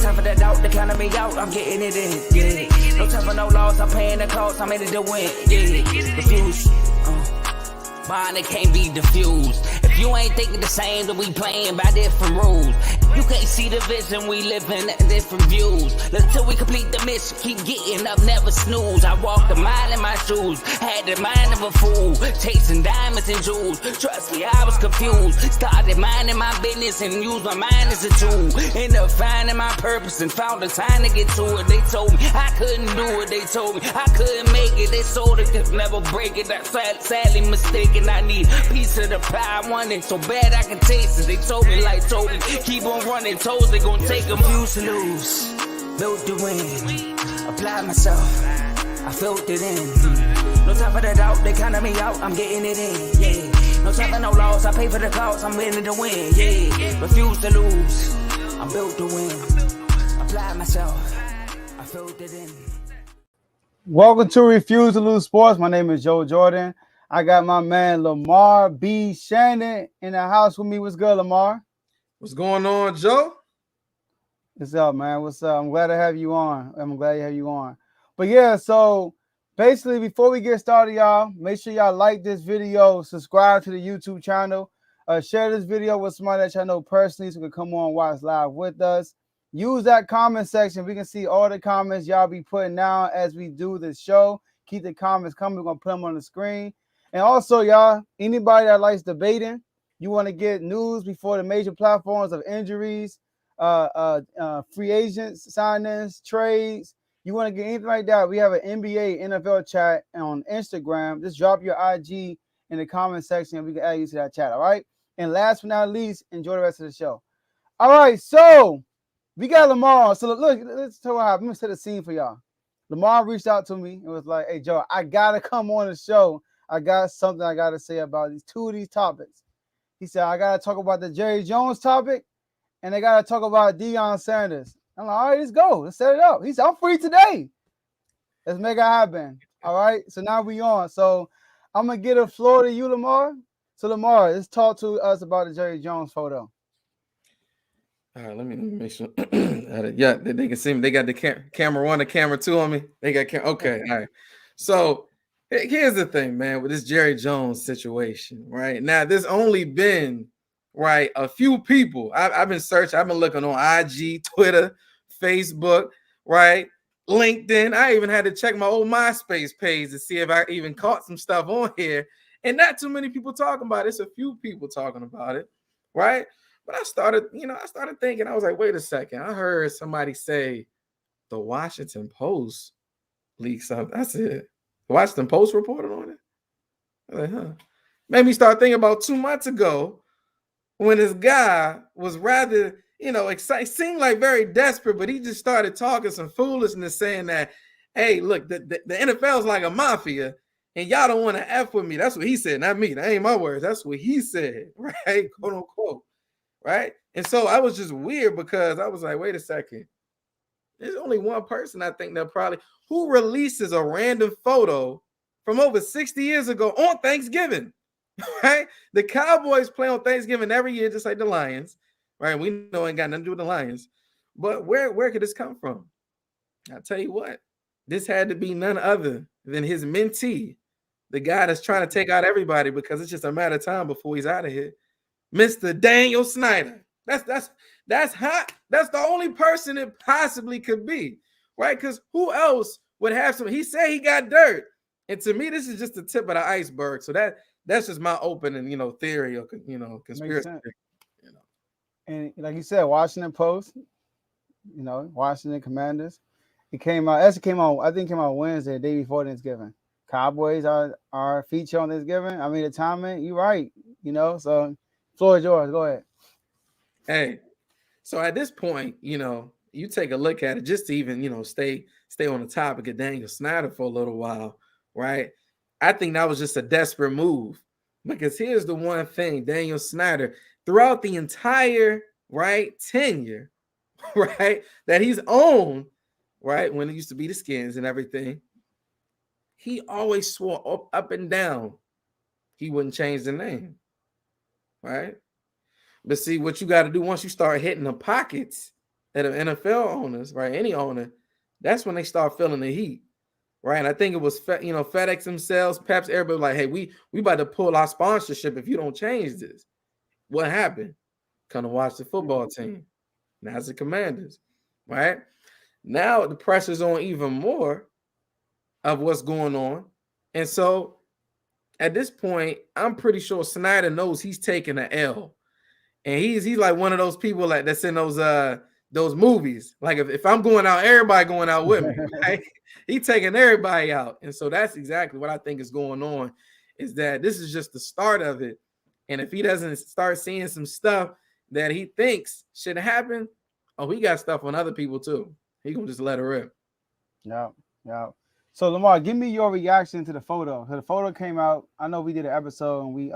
time for the doubt, they counting me out, I'm getting it in, yeah. No time for no loss, I'm paying the cost, I'm in it to win, yeah. Refuse, mine, it can't be diffused. If you ain't thinking the same, then we playing by different rules. You can't see the vision, we living at different views. Until we complete the mission, keep getting up, never snooze. I walked a mile in my shoes, had the mind of a fool, chasing diamonds and jewels. Trust me, I was confused. Started minding my business and used my mind as a tool. Ended up finding my purpose and found the time to get to it. They told me I couldn't do it, they told me I couldn't make it. They sold it, could never break it. That's sadly mistaken. I need a piece of the pie, I want it so bad I can taste it. They told me like told me, keep on running, toes they gon' take them. Used to lose, built to win, applied myself, I felt it in. No time for the doubt, they counting me out, I'm getting it in, yeah. No time for no loss, I pay for the cost, I'm winning to win, yeah. Refuse to lose, I'm built to win, applied myself, I felt it in. Welcome to Refuse to Lose Sports. My name is Joe Jordan. I got my man Lamar B. Shannon in the house with me. What's good, Lamar? What's going on, Joe? What's up, man? What's up? I'm glad to have you on. But yeah, so basically, before we get started, y'all, make sure y'all like this video, subscribe to the YouTube channel, share this video with somebody that y'all know personally so can come on and watch live with us. Use that comment section. We can see all the comments y'all be putting down as we do this show. Keep the comments coming. We're going to put them on the screen. And also, y'all, anybody that likes debating, you want to get news before the major platforms of injuries, free agents, signings, trades. You want to get anything like that, we have an NBA, NFL chat on Instagram. Just drop your IG in the comment section and we can add you to that chat, all right? And last but not least, enjoy the rest of the show. All right, so we got Lamar. So look, let's tell what happened. Let me set the scene for y'all. Lamar reached out to me and was like, hey, Joe, I got to come on the show. I got something I got to say about two of these topics. He said, I got to talk about the Jerry Jones topic and I got to talk about Deion Sanders. I'm like, all right, let's go. Let's set it up. He said, I'm free today. Let's make it happen. All right. So now we on. So I'm going to get a floor to you, Lamar. So Lamar, let's talk to us about the Jerry Jones photo. All right, let me make sure. Yeah, they can see me. They got the camera 1 and camera 2 on me. They got okay. All right. So here's the thing, man, with this Jerry Jones situation, right? Now, there's only been, right, a few people. I've been searching. I've been looking on IG, Twitter, Facebook, right, LinkedIn. I even had to check my old MySpace page to see if I even caught some stuff on here. And not too many people talking about it. It's a few people talking about it, right? But I started thinking, I was like, wait a second. I heard somebody say the Washington Post leaked something. That's it. The Washington Post reported on it. I was like, huh. Made me start thinking about 2 months ago when this guy was rather, excited, seemed like very desperate, but he just started talking some foolishness saying that, hey, look, the NFL is like a mafia and y'all don't want to F with me. That's what he said, not me. That ain't my words. That's what he said, right? Quote unquote. Right. And so I was just weird because I was like, wait a second. There's only one person I think that probably who releases a random photo from over 60 years ago on Thanksgiving. Right. The Cowboys play on Thanksgiving every year, just like the Lions. Right. We know it ain't got nothing to do with the Lions. But where could this come from? I'll tell you what, this had to be none other than his mentee, the guy that's trying to take out everybody because it's just a matter of time before he's out of here. Mr. Daniel Snyder. That's hot. That's the only person it possibly could be, right? Because who else would have some? He said he got dirt, and to me, this is just the tip of the iceberg. So that's just my opening, theory or conspiracy. And like you said, Washington Post, Washington Commanders. It came out. Actually, I think it came out Wednesday, the day before Thanksgiving. Cowboys are featured on Thanksgiving. I mean, the timing. You're right. So. Floor is yours. Go ahead. Hey, so at this point, you take a look at it just to even, stay on the topic of Daniel Snyder for a little while, right? I think that was just a desperate move because here's the one thing, Daniel Snyder, throughout the entire, right, tenure, right, that he's owned, right, when it used to be the Skins and everything, he always swore up and down he wouldn't change the name. Right. But see, what you got to do once you start hitting the pockets, that NFL owners, right, any owner, that's when they start feeling the heat, right? And I think it was FedEx themselves, Pepsi, everybody like, hey, we about to pull our sponsorship if you don't change this. What happened? Come to watch the football team. Now it's the Commanders, right? Now the pressure's on even more of what's going on. And so at this point, I'm pretty sure Snyder knows he's taking an L. And he's like one of those people like that's in those movies. Like if I'm going out, everybody going out with me. Right? He's taking everybody out. And so that's exactly what I think is going on, is that this is just the start of it. And if he doesn't start seeing some stuff that he thinks should happen, oh, he got stuff on other people too. He gonna just let her rip. Yeah. So Lamar, give me your reaction to the photo. So the photo came out. I know we did an episode and we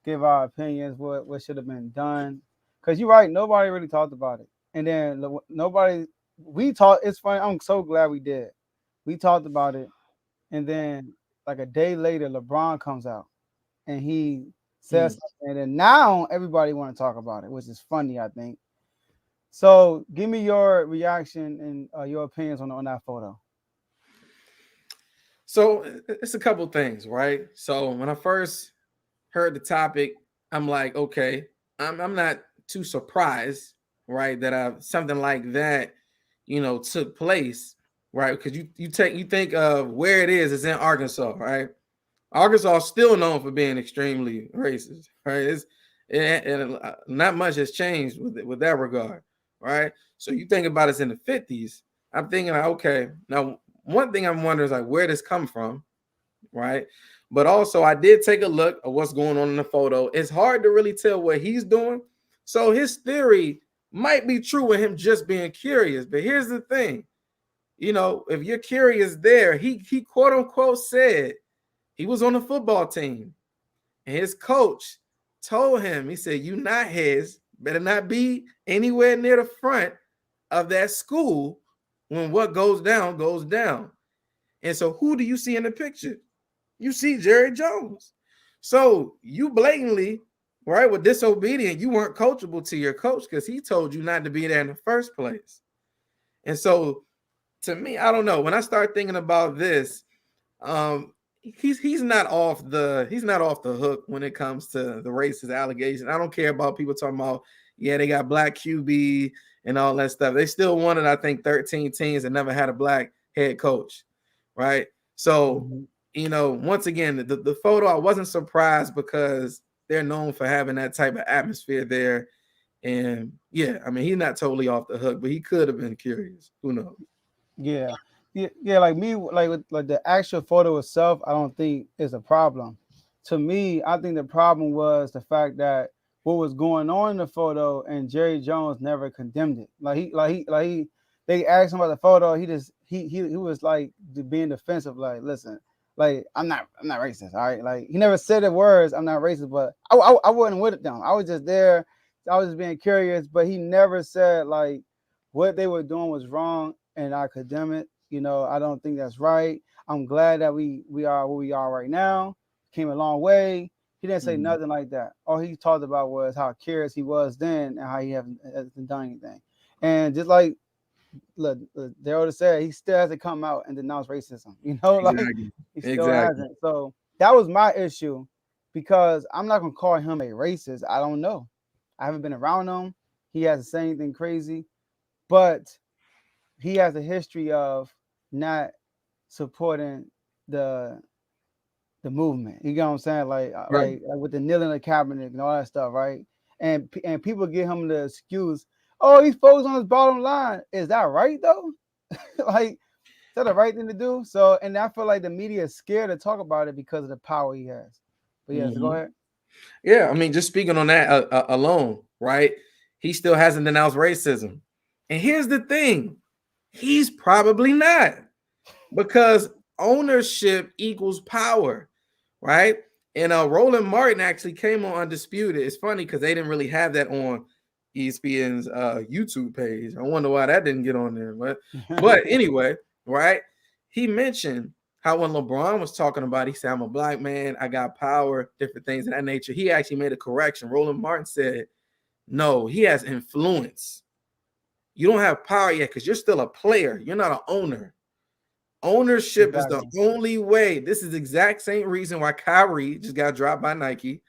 gave our opinions what should have been done. Because you're right, nobody really talked about it. And then we talked. It's funny. I'm so glad we did. We talked about it, and then like a day later, LeBron comes out and he says something, and then now everybody want to talk about it, which is funny, I think. So give me your reaction and your opinions on that photo. So it's a couple things, right? So when I first heard the topic, I'm like, okay, I'm not too surprised, right, that something like that, took place, right? Because you think of where it is. It's in Arkansas, right? Arkansas is still known for being extremely racist, right? And not much has changed with that regard, right? So you think about it's in the 50s. I'm thinking, like, okay, now one thing I'm wondering is like where this come from, right? But also I did take a look at what's going on in the photo. It's hard to really tell what he's doing. So his theory might be true with him just being curious. But here's the thing, if you're curious there, he quote unquote said he was on the football team and his coach told him, he said, you not his, better not be anywhere near the front of that school when what goes down goes down. And so who do you see in the picture? You see Jerry Jones. So you blatantly, right, were disobedient. You weren't coachable to your coach because he told you not to be there in the first place. And so to me, I don't know. When I start thinking about this, he's not off the hook when it comes to the racist allegations. I don't care about people talking about, yeah, they got black QB and all that stuff. They still wanted, I think, 13 teams and never had a black head coach, right? So, once again, the photo, I wasn't surprised because they're known for having that type of atmosphere there. And yeah, I mean, he's not totally off the hook, but he could have been curious. Who knows? Yeah. Like me, like the actual photo itself, I don't think is a problem. To me, I think the problem was the fact that what was going on in the photo, and Jerry Jones never condemned it. They asked him about the photo. He was like being defensive. Like, listen, like I'm not racist. All right, like he never said the words I'm not racist, but I wasn't with them. I was just there. I was just being curious, but he never said like what they were doing was wrong and I condemn it. I don't think that's right. I'm glad that we are where we are right now. Came a long way. He didn't say nothing like that. All he talked about was how curious he was then and how he hasn't done anything. And just like look, Daryl said, he still hasn't come out and denounced racism. Exactly. He still hasn't. So that was my issue because I'm not gonna call him a racist. I don't know. I haven't been around him. He hasn't said anything crazy, but he has a history of not supporting the movement. You know what I'm saying? Like with the kneeling in the cabinet and all that stuff, right? And people give him the excuse, oh, he's focused on his bottom line. Is that right though? Like, is that the right thing to do? So, and I feel like the media is scared to talk about it because of the power he has. But yeah, so go ahead. Yeah, I mean, just speaking on that alone, right? He still hasn't denounced racism. And here's the thing. He's probably not, because ownership equals power, right? And Roland Martin actually came on Undisputed. It's funny because they didn't really have that on ESPN's YouTube page. I wonder why that didn't get on there. But anyway, right? He mentioned how when LeBron was talking about, he said, I'm a black man, I got power, different things of that nature. He actually made a correction. Roland Martin said, no, he has influence. You don't have power yet because you're still a player. You're not an owner. Ownership is the only way. This is the exact same reason why Kyrie just got dropped by Nike.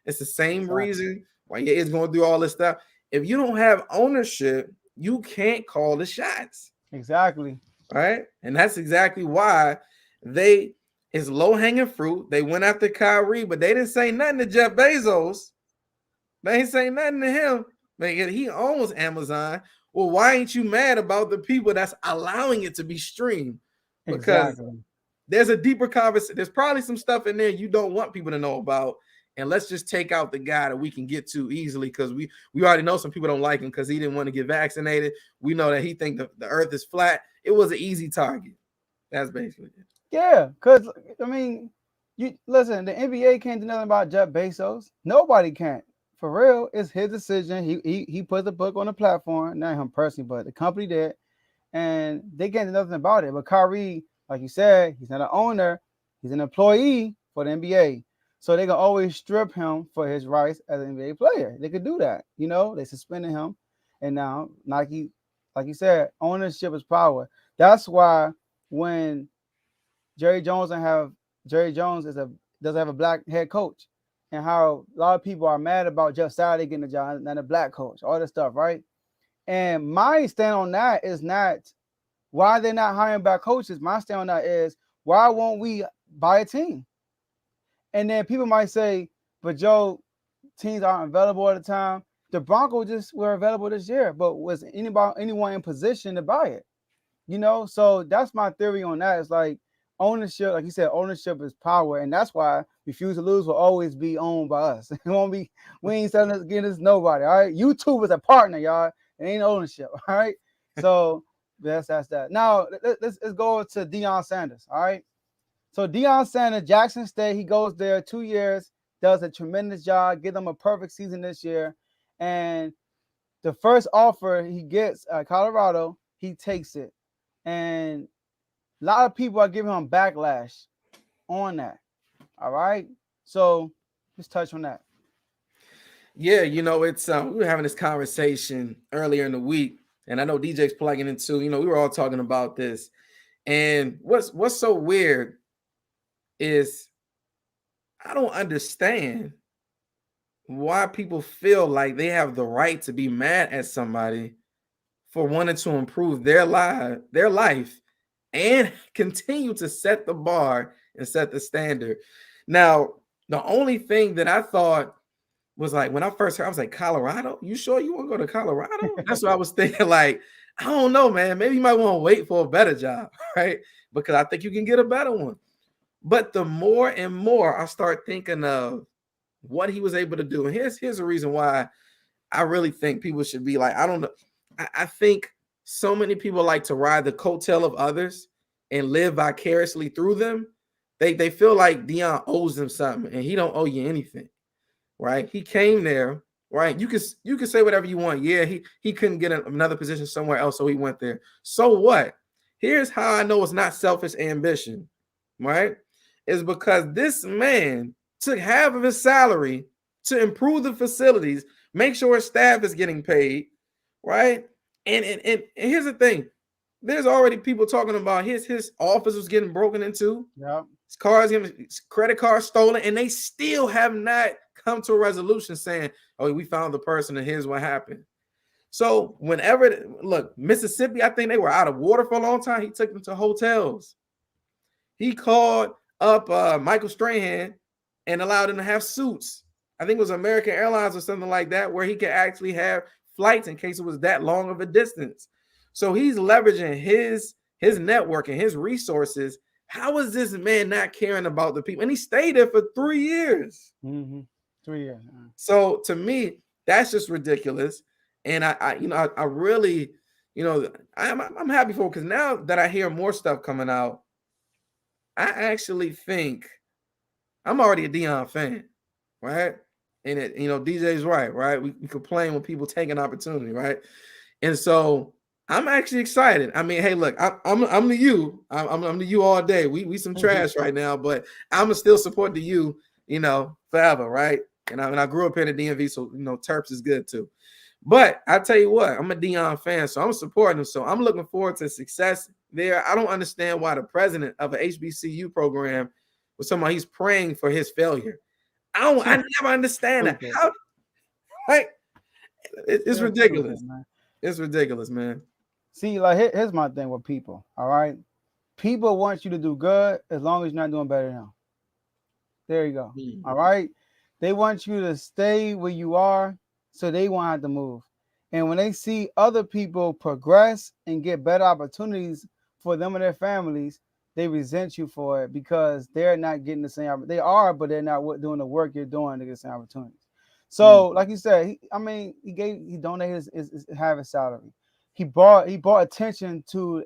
It's the same reason why he's going through all this stuff. If you don't have ownership, you can't call the shots. Exactly. Right? And that's exactly why it's low-hanging fruit. They went after Kyrie, but they didn't say nothing to Jeff Bezos. They ain't say nothing to him. Man, he owns Amazon. Well, why ain't you mad about the people that's allowing it to be streamed? Because there's a deeper conversation. There's probably some stuff in there you don't want people to know about. And let's just take out the guy that we can get to easily because we already know some people don't like him because he didn't want to get vaccinated. We know that he thinks the earth is flat. It was an easy target. That's basically it. Yeah, because, I mean, you listen, the NBA can't do nothing about Jeff Bezos. Nobody can. For real, it's his decision. He put the book on the platform, not him personally, but the company did. And they can't do nothing about it. But Kyrie, like you said, he's not an owner. He's an employee for the NBA. So they can always strip him for his rights as an NBA player. They could do that. You know, they suspended him. And now Nike, like you said, ownership is power. That's why when Jerry Jones doesn't have a black head coach, and how a lot of people are mad about Jeff Saturday getting the job, not a black coach, all this stuff, right? And my stand on that is not why they're not hiring black coaches. My stand on that is why won't we buy a team? And then people might say, but Joe, teams aren't available at the time. The Broncos just were available this year, but was anyone in position to buy it? You know, so that's my theory on that. It's like ownership, like you said, ownership is power, and that's why Refuse to Lose will always be owned by us. It won't be, we ain't selling this against nobody. All right, YouTube is a partner, y'all. It ain't ownership. All right, so that's that. Now let's go to Deion Sanders. All right. So Deion Sanders, Jackson State, he goes there 2 years, does a tremendous job, give them a perfect season this year. And the first offer he gets at Colorado, he takes it. And a lot of people are giving him backlash on that. All right. So let's touch on that. Yeah, you know, it's we were having this conversation earlier in the week, and I know DJ's plugging into, you know, we were all talking about this. And what's so weird is I don't understand why people feel like they have the right to be mad at somebody for wanting to improve their life and continue to set the bar and set the standard. Now, the only thing that I thought was like, when I first heard, I was like, Colorado? You sure you want to go to Colorado? That's what I was thinking. Like, I don't know, man. Maybe you might want to wait for a better job, right? Because I think you can get a better one. But the more and more I start thinking of what he was able to do, and here's the reason why I really think people should be like, I don't know. I think so many people like to ride the coattail of others and live vicariously through them. They feel like Deion owes them something, and he don't owe you anything, right? He came there, right? You can say whatever you want. Yeah, he couldn't get another position somewhere else, so he went there. So what? Here's how I know it's not selfish ambition, right? Is because this man took half of his salary to improve the facilities, make sure his staff is getting paid, right? And here's the thing. There's already people talking about his office was getting broken into. Yeah. His credit card stolen, and they still have not come to a resolution saying, oh, we found the person and here's what happened. So look, Mississippi, I think they were out of water for a long time. He took them to hotels. He called up Michael Strahan and allowed him to have suits. I think it was American Airlines or something like that, where he could actually have flights in case it was that long of a distance. So he's leveraging his network and his resources. How is this man not caring about the people? And he stayed there for 3 years. Mm-hmm. 3 years. So to me, that's just ridiculous. And I really, I'm happy for it, because now that I hear more stuff coming out, I actually think I'm already a Deion fan, right? And DJ's right? We complain when people take an opportunity, right? And so I'm actually excited. I mean, hey, look, I'm the U. I'm the U all day. We some trash right now, but I'ma still support the U, forever, right? And I grew up here in the DMV, so Terps is good too. But I tell you what, I'm a Deion fan, so I'm supporting him. So I'm looking forward to success there. I don't understand why the president of an HBCU program was talking about he's praying for his failure. I never understand that. How, like, it's ridiculous. Stupid, man. It's ridiculous, man. See, like here's my thing with people. All right, people want you to do good as long as you're not doing better than them. There you go. All right, they want you to stay where you are, so they won't have to move. And when they see other people progress and get better opportunities for them and their families, they resent you for it because they're not getting the same. They are, but they're not doing the work you're doing to get the same opportunities. So, like you said, he donated his half his salary. He brought attention to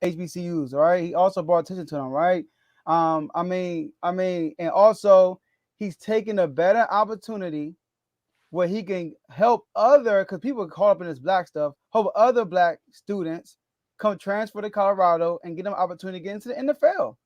HBCUs, right? He also brought attention to them, right? And also he's taking a better opportunity where he can help because people caught up in this black stuff, help other black students come transfer to Colorado and get them an opportunity to get into the NFL.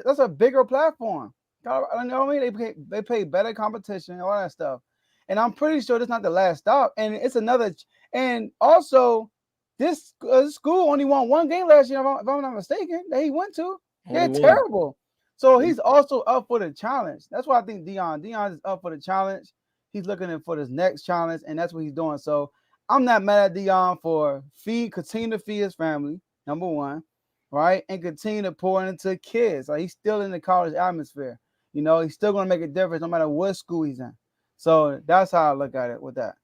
That's a bigger platform. You know what I mean? They pay better competition, all that stuff. And I'm pretty sure that's not the last stop. And it's another. And also, this school only won one game last year, if I'm not mistaken, that he went to. They're terrible. So he's also up for the challenge. That's why I think Deion is up for the challenge. He's looking for this next challenge, and that's what he's doing. So I'm not mad at Deion for continue to feed his family, number one, right? And continue to pour into kids. Like, he's still in the college atmosphere. You know, he's still going to make a difference no matter what school he's in. So that's how I look at it with that.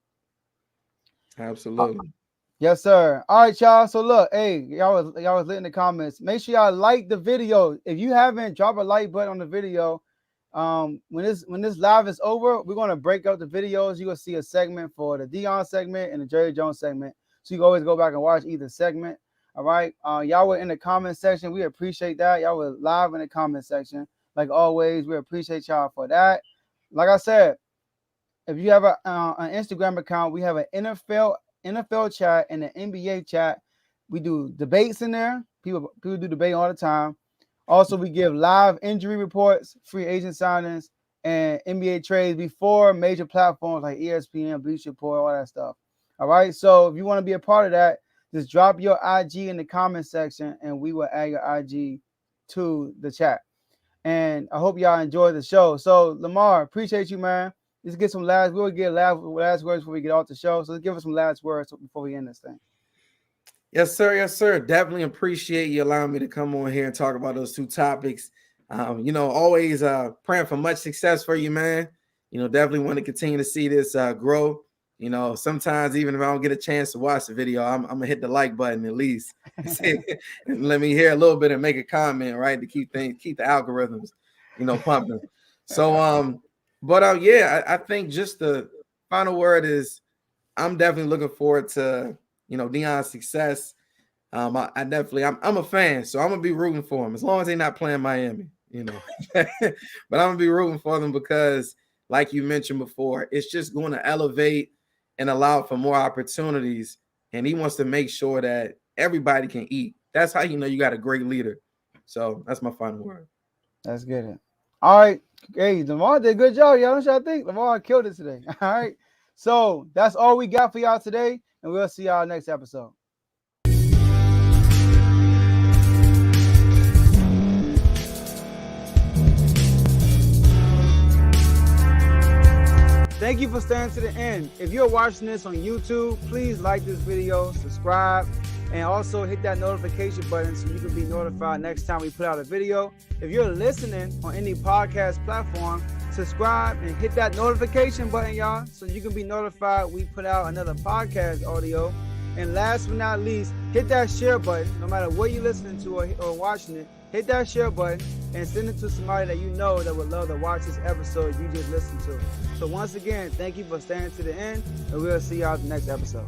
Absolutely. Yes, sir. All right, y'all. So look, hey, y'all was lit in the comments. Make sure y'all like the video. If you haven't, drop a like button on the video. When this live is over, we're gonna break up the videos. You're gonna see a segment for the Deion segment and the Jerry Jones segment. So you can always go back and watch either segment. All right. Y'all were in the comment section. We appreciate that. Y'all were live in the comment section. Like always, we appreciate y'all for that. Like I said, if you have an Instagram account, we have an NFL chat and an NBA chat. We do debates in there. People do debate all the time. Also, we give live injury reports, free agent signings, and NBA trades before major platforms like ESPN, Bleacher Report, all that stuff. All right. So if you want to be a part of that, just drop your IG in the comment section, and we will add your IG to the chat. And I hope y'all enjoy the show. So Lamar, appreciate you, man. Let's get some we'll get last words before we get off the show. So let's give us some last words before we end this thing. Yes, sir. Yes, sir. Definitely appreciate you allowing me to come on here and talk about those two topics. Always praying for much success for you, man. Definitely want to continue to see this grow. Sometimes even if I don't get a chance to watch the video, I'm gonna hit the like button at least. And let me hear a little bit and make a comment, right? To keep the algorithms, pumping. So I think just the final word is I'm definitely looking forward to Deion's success. I'm a fan, so I'm gonna be rooting for him as long as they're not playing Miami, but I'm gonna be rooting for them because, like you mentioned before, it's just going to elevate and allow for more opportunities. And he wants to make sure that everybody can eat. That's how you got a great leader. So that's my final word. That's good. All right. Hey, Lamar did a good job, y'all. Don't y'all think? Lamar killed it today. All right. So that's all we got for y'all today. And we'll see y'all next episode. Thank you for staying to the end. If you're watching this on YouTube, please like this video, subscribe, and also hit that notification button so you can be notified next time we put out a video. If you're listening on any podcast platform, subscribe and hit that notification button, y'all, so you can be notified we put out another podcast audio. And last but not least, hit that share button. No matter what you're listening to or watching it, hit that share button and send it to somebody that you know that would love to watch this episode you just listened to. So once again, thank you for staying to the end, and we'll see y'all at the next episode.